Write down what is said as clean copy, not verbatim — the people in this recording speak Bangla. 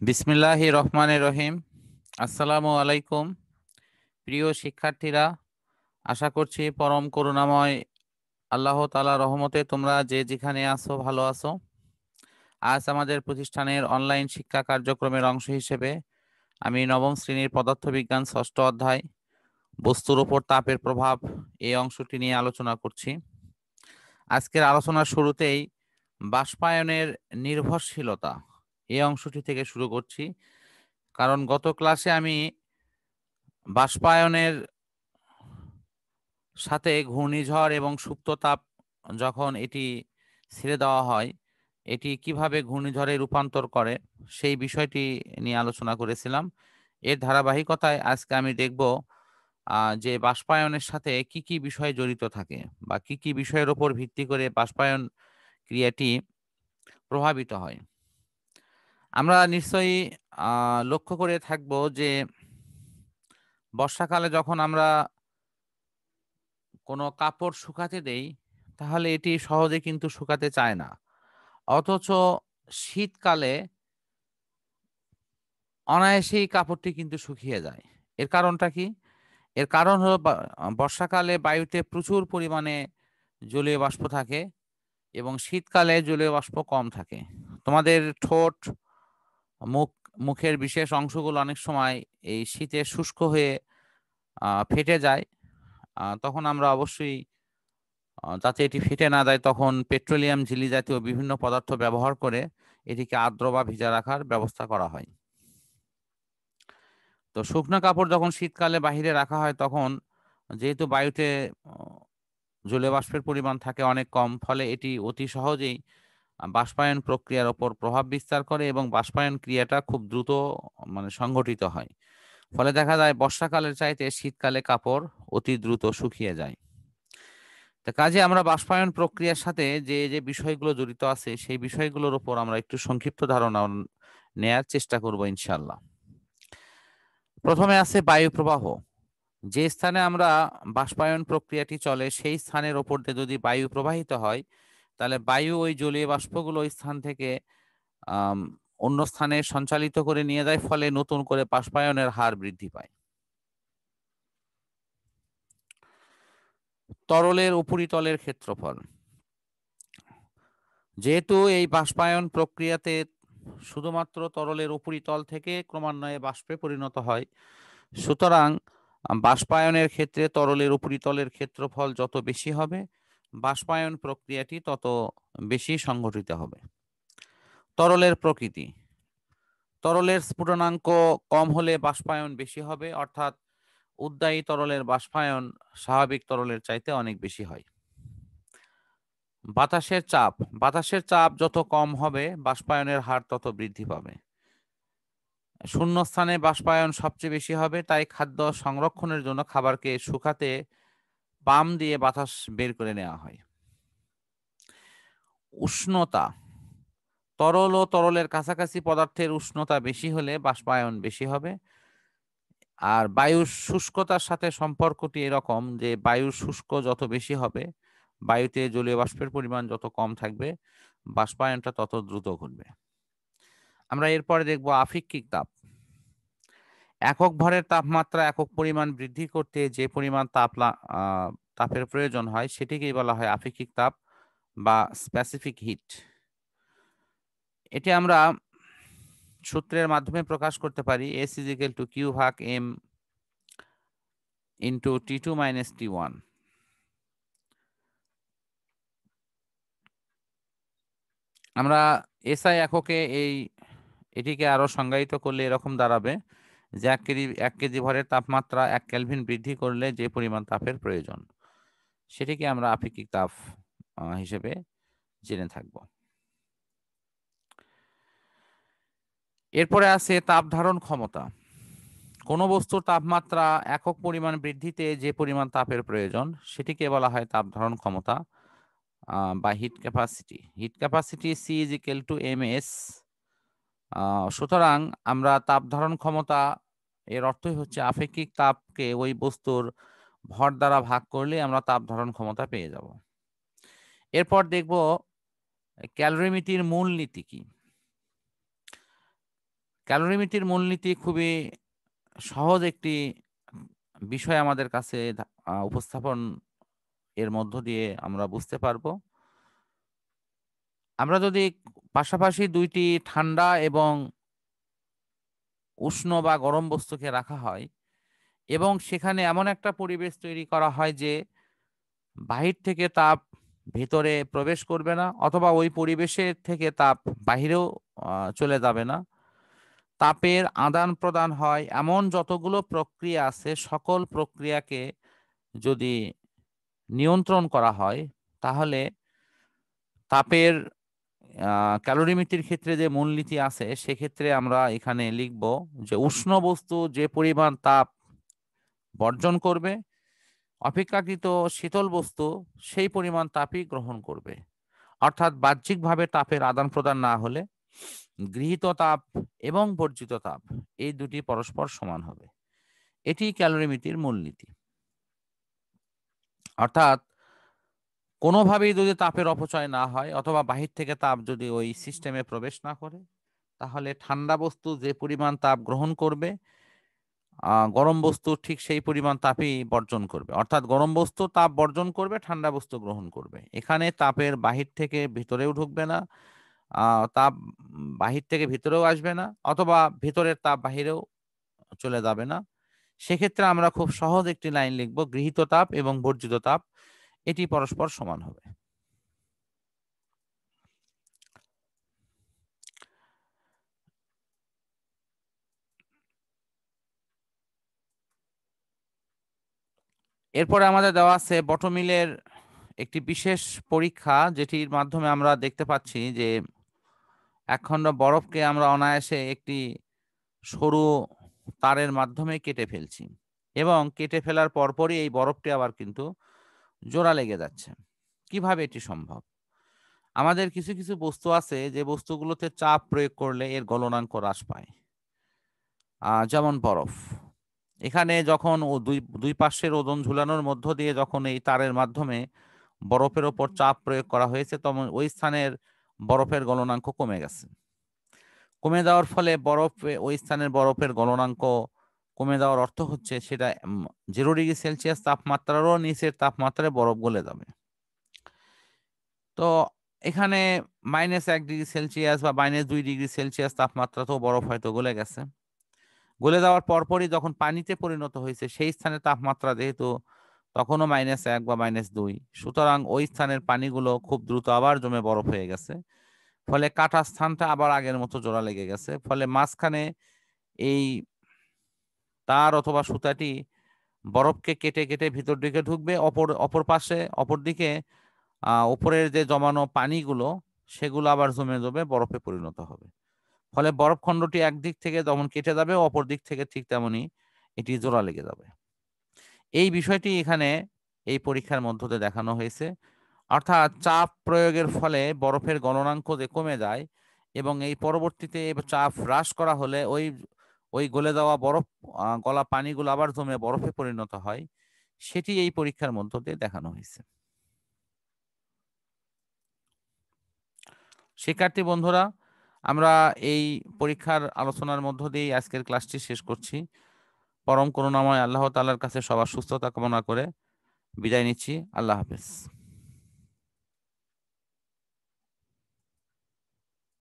বিসমিল্লাহির রহমানির রহিম। আসসালামু আলাইকুম। প্রিয় শিক্ষার্থীরা, আশা করছি পরম করুণাময় আল্লাহ তাআলা রহমতে তোমরা যে যেখানে আছো ভালো আছো। আজ আমাদের প্রতিষ্ঠানের অনলাইন শিক্ষা কার্যক্রমের অংশ হিসেবে আমি নবম শ্রেণীর পদার্থবিজ্ঞান ষষ্ঠ অধ্যায় বস্তুর উপর তাপের প্রভাব এই অংশটি নিয়ে আলোচনা করছি। আজকের আলোচনার শুরুতেই বাষ্পায়নের নির্ভরশীলতা এই অংশটি থেকে শুরু করছি, কারণ গত ক্লাসে আমি বাষ্পায়নের সাথে ঘূর্ণিঝড় এবং সুপ্ত তাপ যখন এটি ছেড়ে দেওয়া হয়, এটি কিভাবে ঘূর্ণিঝড়ে রূপান্তর করে সেই বিষয়টি নিয়ে আলোচনা করেছিলাম। এর ধারাবাহিকতায় আজকে আমি দেখব যে বাষ্পায়নের সাথে কি কি বিষয় জড়িত থাকে বা কি কি বিষয়ের উপর ভিত্তি করে বাষ্পায়ন ক্রিয়াটি প্রভাবিত হয়। আমরা নিশ্চয়ই লক্ষ্য করে থাকব যে বর্ষাকালে যখন আমরা কোনো কাপড় শুকাতে দেই, তাহলে এটি সহজে কিন্তু শুকাতে চায় না। অথচ শীতকালে অনায়াসেই কাপড়টি কিন্তু শুকিয়ে যায়। এর কারণটা কি? এর কারণ হলো বর্ষাকালে বায়ুতে প্রচুর পরিমাণে জলীয় বাষ্প থাকে এবং শীতকালে জলীয় বাষ্প কম থাকে। তোমাদের ঠোঁট, মুখ, মুখের বিশেষ অংশগুলো অনেক সময় এই শীতে শুষ্ক হয়ে ফেটে যায়। তখন আমরা অবশ্যই যাতে এটি ফেটে না যায় তখন পেট্রোলিয়াম ঝিল্লি জাতীয় বিভিন্ন পদার্থ ব্যবহার করে এটিকে আর্দ্র বা ভিজা রাখার ব্যবস্থা করা হয়। তো শুকনো কাপড় যখন শীতকালে বাহিরে রাখা হয় তখন যেহেতু বায়ুতে জলীয় বাষ্পের পরিমাণ থাকে অনেক কম, ফলে এটি অতি সহজেই বাষ্পায়ন প্রক্রিয়ার ওপর প্রভাব বিস্তার করে এবং বাষ্পায়ন ক্রিয়াটা খুব দ্রুত সংঘটিত হয়। ফলে দেখা যায় বর্ষাকালের চাইতে শীতকালে কাপড় অতি দ্রুত শুকিয়ে যায়। তা কাজে আমরা বাষ্পায়ন প্রক্রিয়ার সাথে যে যে বিষয়গুলো জড়িত আছে সেই বিষয়গুলোর উপর আমরা একটু সংক্ষিপ্ত ধারণা নেয়ার চেষ্টা করব ইনশাআল্লাহ। প্রথমে আছে বায়ু প্রবাহ। যে স্থানে আমরা বাষ্পায়ন প্রক্রিয়াটি চলে সেই স্থানের ওপর দিয়ে যদি বায়ু প্রবাহিত হয়, তাহলে বায়ু ওই জলীয় বাষ্পগুলো ওই স্থান থেকে আম, অন্য স্থানে সঞ্চালিত করে নিয়ে যায়, ফলে নতুন করে বাষ্পায়নের হার বৃদ্ধি পায়। তরলের উপরিতলের ক্ষেত্রফল। যেহেতু এই বাষ্পায়ন প্রক্রিয়াতে শুধুমাত্র তরলের উপরিতল থেকে ক্রমান্বয়ে বাষ্পে পরিণত হয়, সুতরাং বাষ্পায়নের ক্ষেত্রে তরলের উপরিতলের ক্ষেত্রফল যত বেশি হবে, বাষ্পায়ন প্রক্রিয়াটি তত বেশি সংঘটিত হবে। তরলের প্রকৃতি। তরলের স্ফুটনাঙ্ক কম হলে বাষ্পায়ন বেশি হবে, অর্থাৎ উদ্বায়ী তরলের বাষ্পায়ন স্বাভাবিক তরলের চাইতে অনেক বেশি হয়। বাতাসের চাপ। বাতাসের চাপ যত কম হবে বাষ্পায়নের হার তত বৃদ্ধি পাবে। শূন্যস্থানে বাষ্পায়ন সবচেয়ে বেশি হবে, তাই খাদ্য সংরক্ষণের জন্য খাবারকে শুকাতে পাম দিয়ে বাতাস বের করে নেওয়া হয়। উষ্ণতা। তরল ও তরলের কাছাকাছি পদার্থের উষ্ণতা বেশি হলে বাষ্পায়ন বেশি হবে। আর বায়ুর শুষ্কতার সাথে সম্পর্কটি এরকম যে বায়ুর শুষ্ক যত বেশি হবে, বায়ুতে জলীয় বাষ্পের পরিমাণ যত কম থাকবে, বাষ্পায়নটা তত দ্রুত ঘটবে। আমরা এরপরে দেখব আপেক্ষিক তাপ। একক ভরের তাপমাত্রা একক পরিমাণ বৃদ্ধি করতে যে পরিমাণ তাপের প্রয়োজন হয় সেটিকেই বলা হয় আপেক্ষিক তাপ বা স্পেসিফিক হিট। এটি আমরা সূত্রের মাধ্যমে প্রকাশ করতে পারি। S = Q/M × T2 - T1। আমরা SI এককে এটিকে আরো সংজ্ঞায়িত করলে এরকম দাঁড়াবে যে 1 কেজি ভরের তাপমাত্রা 1 কেলভিন বৃদ্ধি করলে যে পরিমাণ তাপের প্রয়োজন, সেটিকে আমরা আপেক্ষিক তাপ হিসেবে জেনে থাকব। এরপরে আছে তাপ ধারণ ক্ষমতা। কোনো বস্তুর তাপমাত্রা একক পরিমাণ বৃদ্ধিতে যে পরিমাণ তাপের প্রয়োজন সেটিকে বলা হয় তাপ ধারণ ক্ষমতা বা hit capacity. Hit capacity C = ms। সুতরাং আমরা তাপ ধারণ ক্ষমতা এর অর্থই হচ্ছে আপেক্ষিক তাপকে ওই বস্তুর ভর দ্বারা ভাগ করলে আমরা তাপ ধারণ ক্ষমতা পেয়ে যাব। এরপর দেখব ক্যালোরিমিতির মূল নীতি কি। ক্যালোরিমিতির মূলনীতি খুবই সহজ একটি বিষয় আমাদের কাছে উপস্থাপন এর মধ্য দিয়ে আমরা বুঝতে পারবো। আমরা যদি পাশাপাশি ২ টি ঠান্ডা এবং উষ্ণ বা গরম বস্তুকে রাখা হয় এবং সেখানে এমন একটা পরিবেশ তৈরি করা হয় যে বাহির থেকে তাপ ভেতরে প্রবেশ করবে না অথবা ওই পরিবেশের থেকে তাপ বাহিরেও চলে যাবে না। তাপের আদান-প্রদান হয় এমন যতগুলো প্রক্রিয়া আছে সকল প্রক্রিয়াকে যদি নিয়ন্ত্রণ করা হয় তাহলে তাপের আ ক্যালোরিমিতির ক্ষেত্রে যে মূলনীতি আছে সেক্ষেত্রে আমরা এখানে লিখব যে উষ্ণ বস্তু যে পরিমাণ তাপ বর্জন করবে, অপেক্ষাকৃত শীতল বস্তু সেই পরিমাণ তাপই গ্রহণ করবে। অর্থাৎ বাহ্যিকভাবে তাপের আদান-প্রদান না হলে গৃহীত তাপ এবং বর্জিত তাপ এই দুটি পরস্পর সমান হবে। এটি ক্যালোরিমিতির মূলনীতি। অর্থাৎ কোনোভাবেই যদি তাপের অপচয় না হয় অথবা বাহির থেকে তাপ যদি ওই সিস্টেমে প্রবেশ না করে, তাহলে ঠান্ডা বস্তু যে পরিমাণ তাপ গ্রহণ করবে, গরম বস্তু ঠিক সেই পরিমাণ তাপই বর্জন করবে। অর্থাৎ গরম বস্তু তাপ বর্জন করবে, ঠান্ডা বস্তু গ্রহণ করবে। এখানে তাপের বাহির থেকে ভিতরেও ঢুকবে না, তাপ বাহির থেকে ভিতরেও আসবে না অথবা ভেতরের তাপ বাহিরেও চলে যাবে না। সেক্ষেত্রে আমরা খুব সহজ একটি লাইন লিখব, গৃহীত তাপ এবং বর্জিত তাপ এটি পরস্পর সমান হবে। এরপরে আমাদের দেওয়া আছে বটমিলের একটি বিশেষ পরীক্ষা যেটির মাধ্যমে আমরা দেখতে পাচ্ছি যে একখণ্ড বরফকে আমরা অনায়াসে একটি সরু তারের মাধ্যমে কেটে ফেলছি এবং কেটে ফেলার পরপরই এই বরফটি আবার কিন্তু জোড়া লেগে যাচ্ছে। কিভাবে এটি সম্ভব? আমাদের কিছু, কিছু বস্তু আছে যে বস্তুগুলোতে চাপ প্রয়োগ করলে এর গলনাঙ্ক হ্রাস পায়। যেমন বরফ। এখানে যখন দুই পার্শ্বের ওজন ঝুলানোর মধ্য দিয়ে যখন এই তারের মাধ্যমে বরফের ওপর চাপ প্রয়োগ করা হয়েছে তখন ওই স্থানের বরফের গলনাঙ্ক কমে গেছে। কমে যাওয়ার ফলে ওই স্থানের বরফের গলনাঙ্ক কমে যাওয়ার অর্থ হচ্ছে সেটা 0 ডিগ্রি সেলসিয়াস তাপমাত্রারও নিচের তাপমাত্রায় বরফ গলে যাবে। তো এখানে -1 ডিগ্রি সেলসিয়াস বা -2 ডিগ্রি সেলসিয়াস তাপমাত্রাতেও বরফ হয়তো গলে গেছে। গলে যাওয়ার পরপরই যখন পানিতে পরিণত হয়েছে সেই স্থানের তাপমাত্রা যেহেতু তখনও -1 বা -2, সুতরাং ওই স্থানের পানিগুলো খুব দ্রুত আবার জমে বরফ হয়ে গেছে। ফলে কাটা স্থানটা আবার আগের মতো জোড়া লেগে গেছে। ফলে মাঝখানে এই তার অথবা সুতাটি বরফকে কেটে, কেটে ভিতর দিকে ঢুকবে। অপর পাশে অপরদিকে উপরের যে জমানো পানিগুলো সেগুলো আবার জমে, জমে বরফে পরিণত হবে। ফলে বরফখণ্ডটি একদিক থেকে যেমন কেটে যাবে, অপর দিক থেকে ঠিক তেমনি এটি জোড়া লেগে যাবে। এই বিষয়টি এখানে এই পরীক্ষার মধ্য দিয়ে দেখানো হয়েছে। অর্থাৎ চাপ প্রয়োগের ফলে বরফের গলনাঙ্ক যে কমে যায় এবং এই পরবর্তীতে চাপ হ্রাস করা হলে ওই গলে যাওয়া বরফ গলা পানিগুলো আবার জমে বরফে পরিণত হয়। সেটি এই পরীক্ষার মধ্য দিয়ে দেখানো হয়েছে। শিক্ষার্থী বন্ধুরা, আমরা এই পরীক্ষার আলোচনার মধ্য দিয়েই আজকের ক্লাসটি শেষ করছি। পরম করুণাময় আল্লাহ তাআলার কাছে সবার সুস্থতা কামনা করে বিদায় নিচ্ছি। আল্লাহ হাফেজ।